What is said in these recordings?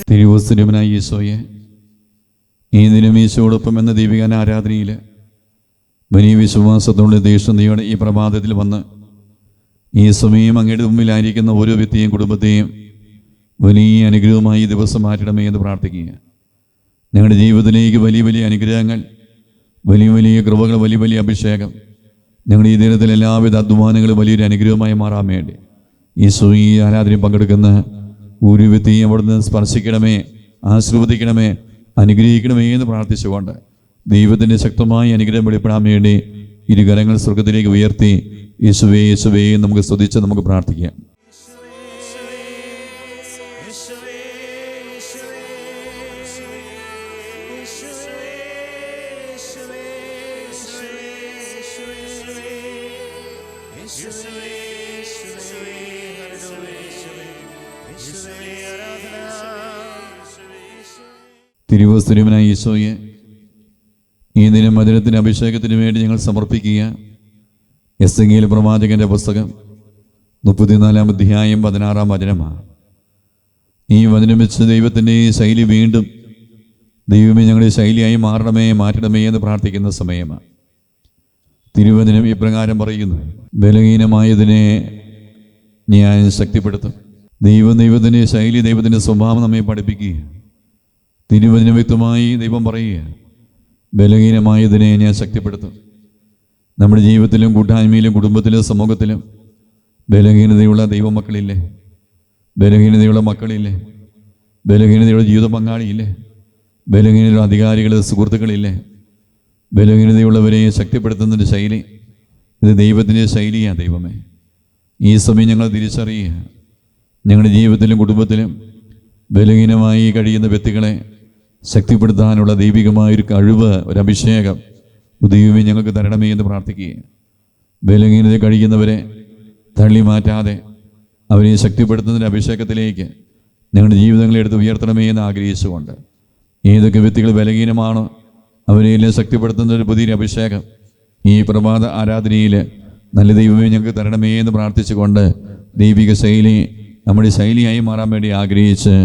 തിരുവോസ്തുര്യനായ ഈശോയെ, ഈ ദിനം ഈശോടൊപ്പം എന്ന ദീപികാന ആരാധനയിൽ വലിയ വിശ്വാസത്തോടെ ദേഷ്യതയോടെ ഈ പ്രഭാതത്തിൽ വന്ന് ഈ സമയം അങ്ങയുടെ മുമ്പിലായിരിക്കുന്ന ഓരോ വ്യക്തിയും കുടുംബത്തെയും വലിയ അനുഗ്രഹമായി ദിവസം മാറ്റണമേ എന്ന് പ്രാർത്ഥിക്കുക. ഞങ്ങളുടെ ജീവിതത്തിലേക്ക് വലിയ വലിയ അനുഗ്രഹങ്ങൾ, വലിയ വലിയ കൃപകൾ, വലിയ വലിയ അഭിഷേകം ഞങ്ങളുടെ ഈ ദിനത്തിൽ എല്ലാവിധ അധ്വാനങ്ങളും വലിയൊരു അനുഗ്രഹമായി മാറാൻ വേണ്ടി ഈശോ ഈ ആരാധനയിൽ പങ്കെടുക്കുന്ന ഒരു വ്യക്തിയും അവിടുന്ന് സ്പർശിക്കണമേ, ആശീർവദിക്കണമേ, അനുഗ്രഹിക്കണമേ എന്ന് പ്രാർത്ഥിച്ചുകൊണ്ട് ദൈവത്തിൻ്റെ ശക്തമായ അനുഗ്രഹം വെളിപ്പെടാൻ വേണ്ടി ഇരുകരങ്ങൾ സ്വർഗത്തിലേക്ക് ഉയർത്തി യേശുവേ യേശുവേ നമുക്ക് സ്തുതിച്ച് നമുക്ക് പ്രാർത്ഥിക്കാം. തിരുവോസ്തുര്യനായ ഈശോയെ, ഈ ദിനം മധുരത്തിൻ്റെ അഭിഷേകത്തിന് വേണ്ടി ഞങ്ങൾ സമർപ്പിക്കുക. എസ്എകേൽ പ്രവാചകന്റെ പുസ്തകം 34-ാം അധ്യായം 16-ാം വചനമാണ്. ഈ വചനം വെച്ച് ദൈവത്തിൻ്റെ ഈ ശൈലി വീണ്ടും ദൈവമേ ഞങ്ങളുടെ ശൈലിയായി മാറണമേ, മാറ്റണമേ എന്ന് പ്രാർത്ഥിക്കുന്ന സമയമാണ്. തിരുവചനം ഇപ്രകാരം പറയുന്നു: ബലഹീനമായതിനെ ഞാൻ ശക്തിപ്പെടുത്തും. ദൈവത്തിൻ്റെ ശൈലി, ദൈവത്തിൻ്റെ സ്വഭാവം നമ്മെ പഠിപ്പിക്കുക. തിരുവചനം വ്യക്തമായി ദൈവം പറയുക, ബലഹീനമായതിനെ ഞാൻ ശക്തിപ്പെടുത്തും. നമ്മുടെ ജീവിതത്തിലും കൂട്ടായ്മയിലും കുടുംബത്തിലും സമൂഹത്തിലും ബലഹീനതയുള്ള ദൈവമക്കളില്ലേ? ബലഹീനതയുള്ള മക്കളില്ലേ? ബലഹീനതയുള്ള ജീവിത പങ്കാളിയില്ലേ? ബലഹീനതയുള്ള അധികാരികൾ, സുഹൃത്തുക്കളില്ലേ? ബലഹീനതയുള്ളവരെ ശക്തിപ്പെടുത്തുന്നൊരു ശൈലി, ഇത് ദൈവത്തിൻ്റെ ശൈലിയാണ്. ദൈവമേ, ഈ സമയം ഞങ്ങൾ തിരിച്ചറിയുക. ഞങ്ങളുടെ ജീവിതത്തിലും കുടുംബത്തിലും ബലഹീനമായി കഴിയുന്ന വ്യക്തികളെ ശക്തിപ്പെടുത്താനുള്ള ദൈവികമായൊരു കഴിവ്, ഒരു അഭിഷേകം ദൈവമേ ഞങ്ങൾക്ക് തരണമേ എന്ന് പ്രാർത്ഥിക്കുക. ബലഹീനത കഴിയുന്നവരെ തള്ളി മാറ്റാതെ അവരെ ശക്തിപ്പെടുത്തുന്നതിൻ്റെ അഭിഷേകത്തിലേക്ക് ഞങ്ങളുടെ ജീവിതങ്ങളെ എടുത്ത് ഉയർത്തണമേ എന്ന് ആഗ്രഹിച്ചുകൊണ്ട് ഏതൊക്കെ വ്യക്തികൾ ബലഹീനമാണോ അവരെയെല്ലാം ശക്തിപ്പെടുത്തുന്ന ഒരു പുതിയൊരു അഭിഷേകം ഈ പ്രഭാത ആരാധനയിൽ നല്ല ദൈവമേ ഞങ്ങൾക്ക് തരണമേ എന്ന് പ്രാർത്ഥിച്ചുകൊണ്ട് ദൈവിക ശൈലി നമ്മുടെ ശൈലിയായി മാറാൻ വേണ്ടി ആഗ്രഹിച്ച്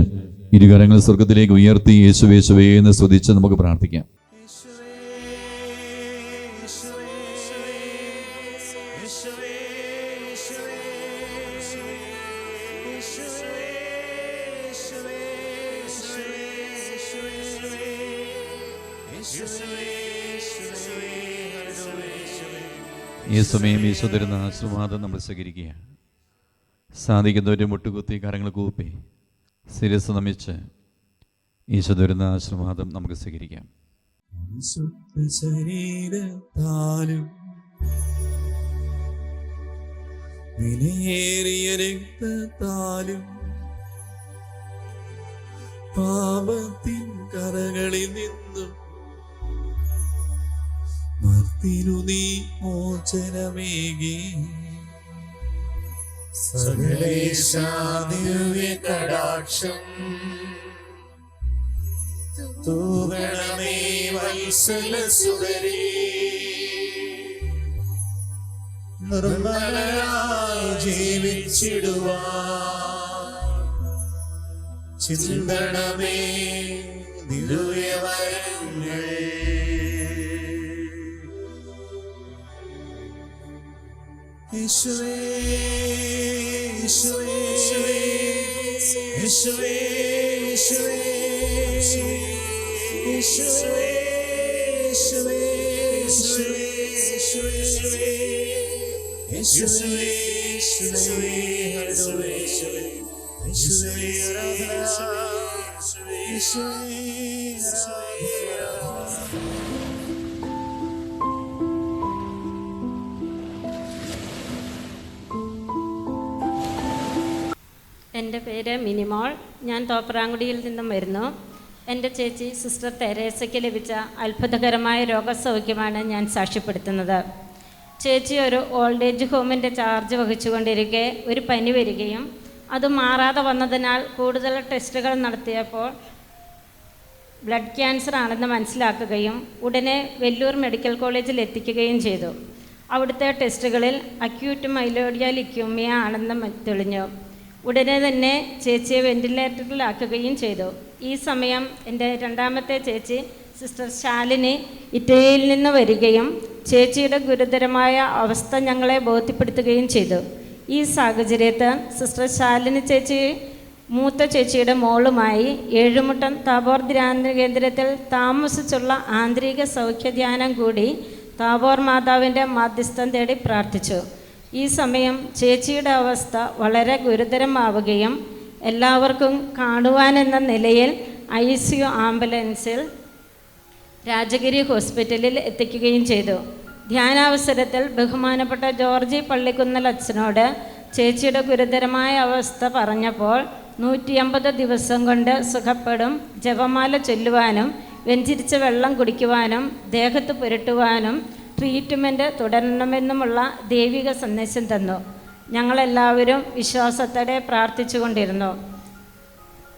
ഇരുകരങ്ങൾ സ്വർഗത്തിലേക്ക് ഉയർത്തി യേശുവേ യേശുവേ എന്ന് സ്തുതിച്ച് നമുക്ക് പ്രാർത്ഥിക്കാം. ഈ സമയം ഈശോ തരുന്ന ആശീർവാദം നമ്മൾ സ്വീകരിക്കുക. സാധിക്കുന്നവരെ മുട്ടുകുത്തി കരങ്ങൾ കൂപ്പി ശിരസ് നമിച്ച് ഈശോ തരുന്ന ആശീർവാദം നമുക്ക് സ്വീകരിക്കാം. ശരീരത്താലും വിലയേറിയ രക്തത്താലും പാപത്തിൻ കറകളിൽ നിന്നും മർത്തിനു നീ മോചനമേകി സകലേശാദിവ്യ കടാക്ഷം തൂകണമേ വത്സലസുതരീ. നിർമ്മലരായി ജീവിച്ചിടുവാൻ ചിന്തണമേ ദിവ്യവരങ്ങൾ. യേശുവേ യേശുവേ യേശുവേ യേശുവേ യേശുവേ യേശുവേ യേശുവേ യേശുവേ യേശുവേ ഹല്ലേലൂയ യേശുവേ യേശുവേ ആരാധന യേശുവേ ആരാധന. എൻ്റെ പേര് മിനിമോൾ. ഞാൻ തോപ്രാങ്കുടിയിൽ നിന്നും വരുന്നു. എൻ്റെ ചേച്ചി സിസ്റ്റർ തെരേസയ്ക്ക് ലഭിച്ച അത്ഭുതകരമായ രോഗസൗഖ്യമാണ് ഞാൻ സാക്ഷ്യപ്പെടുത്തുന്നത്. ചേച്ചി ഒരു ഓൾഡ് ഏജ് ഹോമിൻ്റെ ചാർജ് വഹിച്ചുകൊണ്ടിരിക്കെ ഒരു പനി വരികയും അത് മാറാതെ വന്നതിനാൽ കൂടുതൽ ടെസ്റ്റുകൾ നടത്തിയപ്പോൾ ബ്ലഡ് ക്യാൻസർ ആണെന്ന് മനസ്സിലാക്കുകയും ഉടനെ വെല്ലൂർ മെഡിക്കൽ കോളേജിൽ എത്തിക്കുകയും ചെയ്തു. അവിടുത്തെ ടെസ്റ്റുകളിൽ അക്യൂട്ട് മൈലോഡിയ ലിക്യൂമിയ ആണെന്ന് തെളിഞ്ഞു. ഉടനെ തന്നെ ചേച്ചിയെ വെന്റിലേറ്ററിലാക്കുകയും ചെയ്തു. ഈ സമയം എൻ്റെ രണ്ടാമത്തെ ചേച്ചി സിസ്റ്റർ ശാലിനി ഇറ്റലിയിൽ നിന്ന് വരികയും ചേച്ചിയുടെ ഗുരുതരമായ അവസ്ഥ ഞങ്ങളെ ബോധ്യപ്പെടുത്തുകയും ചെയ്തു. ഈ സാഹചര്യത്തിൽ സിസ്റ്റർ ശാലിനി ചേച്ചി മൂത്ത ചേച്ചിയുടെ മോളുമായി ഏഴുമുട്ടം താബോർ ധ്യാന കേന്ദ്രത്തിൽ താമസിച്ചുള്ള ആന്തരിക സൗഖ്യധ്യാനം കൂടി താബോർ മാതാവിൻ്റെ മാധ്യസ്ഥം തേടി പ്രാർത്ഥിച്ചു. ഈ സമയം ചേച്ചിയുടെ അവസ്ഥ വളരെ ഗുരുതരമാവുകയും എല്ലാവർക്കും കാണുവാനെന്ന നിലയിൽ ICU ആംബുലൻസിൽ രാജഗിരി ഹോസ്പിറ്റലിൽ എത്തിക്കുകയും ചെയ്തു. ധ്യാനാവസരത്തിൽ ബഹുമാനപ്പെട്ട ജോർജി പള്ളിക്കുന്നൽ അച്ഛനോട് ചേച്ചിയുടെ ഗുരുതരമായ അവസ്ഥ പറഞ്ഞപ്പോൾ 150 ദിവസം കൊണ്ട് സുഖപ്പെടും, ജപമാല ചൊല്ലുവാനും വെഞ്ചിരിച്ച വെള്ളം കുടിക്കുവാനും ദേഹത്ത് പുരട്ടുവാനും ട്രീറ്റ്മെൻറ്റ് തുടരണമെന്നുമുള്ള ദൈവിക സന്ദേശം തന്നു. ഞങ്ങളെല്ലാവരും വിശ്വാസത്തോടെ പ്രാർത്ഥിച്ചു കൊണ്ടിരുന്നു.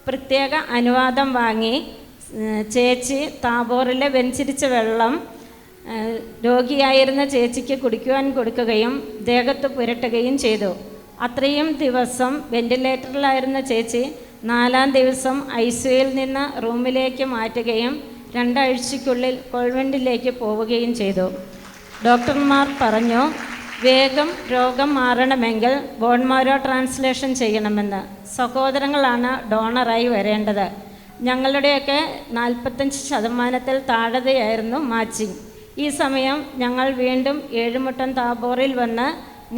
പ്രത്യേക അനുവാദം വാങ്ങി ചേച്ചി താബോറിലെ വെഞ്ചിരിച്ച വെള്ളം രോഗിയായിരുന്ന ചേച്ചിക്ക് കുടിക്കുവാൻ കൊടുക്കുകയും ദേഹത്ത് പുരട്ടുകയും ചെയ്തു. അത്രയും ദിവസം വെന്റിലേറ്ററിലായിരുന്ന ചേച്ചി 4-ാം ദിവസം ICUയിൽ നിന്ന് റൂമിലേക്ക് മാറ്റുകയും 2 ആഴ്ചയ്ക്കുള്ളിൽ കോൺവെൻറ്റിലേക്ക് പോവുകയും ചെയ്തു. ഡോക്ടർമാർ പറഞ്ഞു, വേഗം രോഗം മാറണമെങ്കിൽ ബോൺമാരോ ട്രാൻസ്ലേഷൻ ചെയ്യണമെന്ന്. സഹോദരങ്ങളാണ് ഡോണറായി വരേണ്ടത്. ഞങ്ങളുടെയൊക്കെ 45% താഴെയായിരുന്നു മാച്ചിങ്. ഈ സമയം ഞങ്ങൾ വീണ്ടും ഏഴുമുട്ടം താബോറിൽ വന്ന്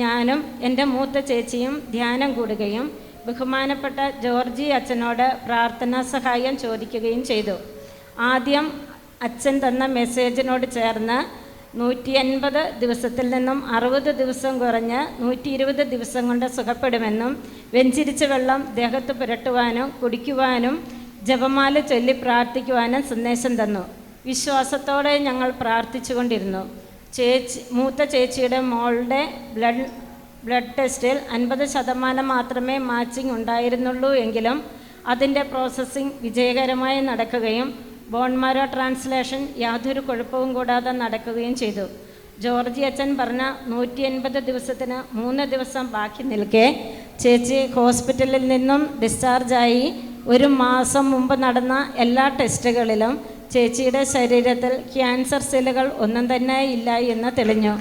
ഞാനും എൻ്റെ മൂത്ത ചേച്ചിയും ധ്യാനം കൂടുകയും ബഹുമാനപ്പെട്ട ജോർജി അച്ഛനോട് പ്രാർത്ഥനാ സഹായം ചോദിക്കുകയും ചെയ്തു. ആദ്യം അച്ഛൻ തന്ന മെസ്സേജിനോട് ചേർന്ന് 180 ദിവസത്തിൽ നിന്നും 60 ദിവസം കുറഞ്ഞ് 120 ദിവസം കൊണ്ട് സുഖപ്പെടുമെന്നും വെഞ്ചിരിച്ച വെള്ളം ദേഹത്ത് പുരട്ടുവാനും കുടിക്കുവാനും ജപമാല ചൊല്ലി പ്രാർത്ഥിക്കുവാനും സന്ദേശം തന്നു. വിശ്വാസത്തോടെ ഞങ്ങൾ പ്രാർത്ഥിച്ചു കൊണ്ടിരുന്നു. മൂത്ത ചേച്ചിയുടെ മോളുടെ ബ്ലഡ് ടെസ്റ്റിൽ 50% മാത്രമേ മാച്ചിങ് ഉണ്ടായിരുന്നുള്ളൂ എങ്കിലും അതിൻ്റെ പ്രോസസ്സിംഗ് വിജയകരമായി നടക്കുകയും ബോൺമാരോ ട്രാൻസ്ലേഷൻ യാതൊരു കുഴപ്പവും കൂടാതെ നടക്കുകയും ചെയ്തു. ജോർജി അച്ഛൻ പറഞ്ഞ 180 ദിവസത്തിന് 3 ദിവസം ബാക്കി നിൽക്കെ ചേച്ചി ഹോസ്പിറ്റലിൽ നിന്നും ഡിസ്ചാർജായി 1 മാസം മുമ്പ് നടന്ന എല്ലാ ടെസ്റ്റുകളിലും ചേച്ചിയുടെ ശരീരത്തിൽ ക്യാൻസർ സെല്ലുകൾ ഒന്നും തന്നെ ഇല്ല എന്ന് തെളിഞ്ഞു.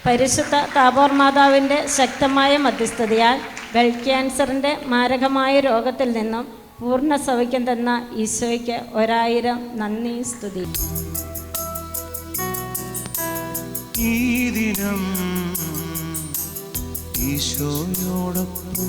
പരിശുദ്ധ താബോർ മാതാവിൻ്റെ ശക്തമായ മധ്യസ്ഥതയാൽ ബ്ലഡ് ക്യാൻസറിൻ്റെ മാരകമായ രോഗത്തിൽ നിന്നും പൂർണ്ണ സൗഖ്യം തന്ന ഈശോയ്ക്ക് 1000 നന്ദി സ്തുതി. ഈ ദിനം ഈശോയോടൊപ്പം